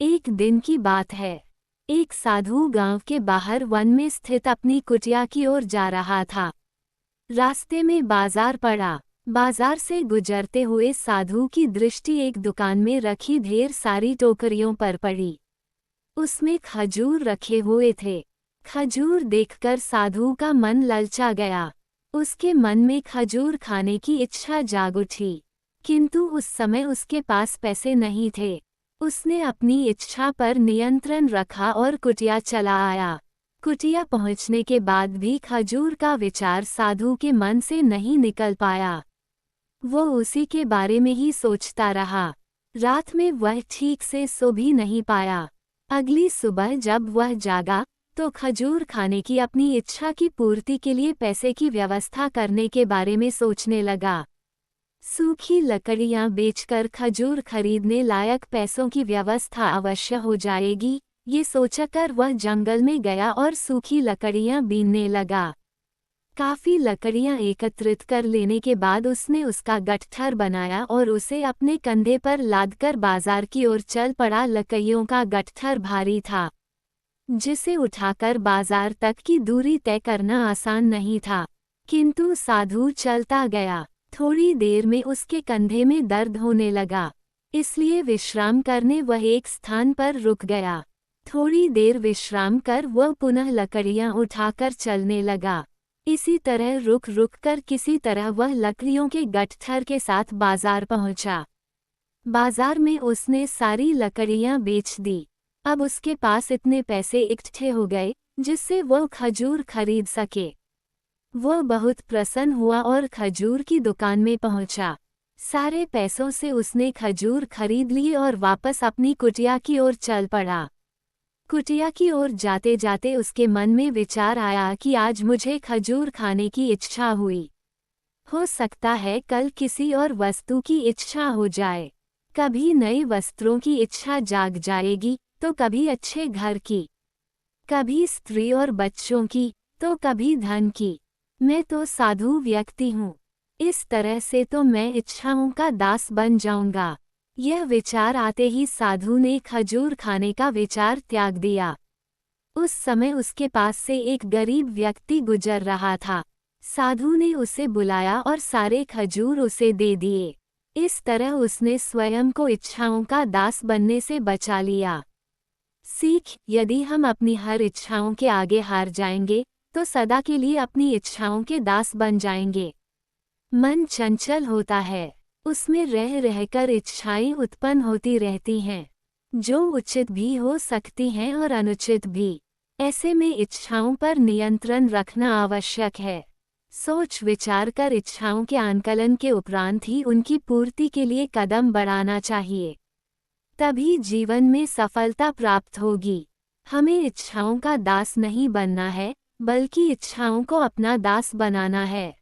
एक दिन की बात है। एक साधु गांव के बाहर वन में स्थित अपनी कुटिया की ओर जा रहा था। रास्ते में बाजार पड़ा। बाजार से गुजरते हुए साधु की दृष्टि एक दुकान में रखी ढेर सारी टोकरियों पर पड़ी। उसमें खजूर रखे हुए थे। खजूर देखकर साधु का मन ललचा गया। उसके मन में खजूर खाने की इच्छा जाग उठी, किंतु उस समय उसके पास पैसे नहीं थे। उसने अपनी इच्छा पर नियंत्रण रखा और कुटिया चला आया। कुटिया पहुंचने के बाद भी खजूर का विचार साधु के मन से नहीं निकल पाया। वो उसी के बारे में ही सोचता रहा। रात में वह ठीक से सो भी नहीं पाया। अगली सुबह जब वह जागा तो खजूर खाने की अपनी इच्छा की पूर्ति के लिए पैसे की व्यवस्था करने के बारे में सोचने लगा। सूखी लकड़ियां बेचकर खजूर खरीदने लायक पैसों की व्यवस्था अवश्य हो जाएगी, ये सोचकर वह जंगल में गया और सूखी लकड़ियां बीनने लगा। काफी लकड़ियां एकत्रित कर लेने के बाद उसने उसका गट्ठर बनाया और उसे अपने कंधे पर लादकर बाजार की ओर चल पड़ा। लकड़ियों का गट्ठर भारी था, जिसे उठाकर बाजार तक की दूरी तय करना आसान नहीं था, किंतु साधु चलता गया। थोड़ी देर में उसके कंधे में दर्द होने लगा, इसलिए विश्राम करने वह एक स्थान पर रुक गया। थोड़ी देर विश्राम कर वह पुनः लकड़ियां उठाकर चलने लगा। इसी तरह रुक रुक कर किसी तरह वह लकड़ियों के गट्ठर के साथ बाजार पहुंचा। बाजार में उसने सारी लकड़ियां बेच दी। अब उसके पास इतने पैसे इकट्ठे हो गए जिससे वह खजूर खरीद सके। वह बहुत प्रसन्न हुआ और खजूर की दुकान में पहुंचा। सारे पैसों से उसने खजूर खरीद लिए और वापस अपनी कुटिया की ओर चल पड़ा। कुटिया की ओर जाते जाते उसके मन में विचार आया कि आज मुझे खजूर खाने की इच्छा हुई। हो सकता है कल किसी और वस्तु की इच्छा हो जाए। कभी नए वस्त्रों की इच्छा जाग जाएगी तो कभी अच्छे घर की, कभी स्त्री और बच्चों की, तो कभी धन की। मैं तो साधु व्यक्ति हूँ, इस तरह से तो मैं इच्छाओं का दास बन जाऊंगा। यह विचार आते ही साधु ने खजूर खाने का विचार त्याग दिया। उस समय उसके पास से एक गरीब व्यक्ति गुजर रहा था। साधु ने उसे बुलाया और सारे खजूर उसे दे दिए। इस तरह उसने स्वयं को इच्छाओं का दास बनने से बचा लिया। सीख: यदि हम अपनी हर इच्छाओं के आगे हार जाएंगे तो सदा के लिए अपनी इच्छाओं के दास बन जाएंगे। मन चंचल होता है, उसमें रह रहकर इच्छाएं उत्पन्न होती रहती हैं, जो उचित भी हो सकती हैं और अनुचित भी। ऐसे में इच्छाओं पर नियंत्रण रखना आवश्यक है। सोच विचार कर इच्छाओं के आंकलन के उपरांत ही उनकी पूर्ति के लिए कदम बढ़ाना चाहिए, तभी जीवन में सफलता प्राप्त होगी। हमें इच्छाओं का दास नहीं बनना है, बल्कि इच्छाओं को अपना दास बनाना है।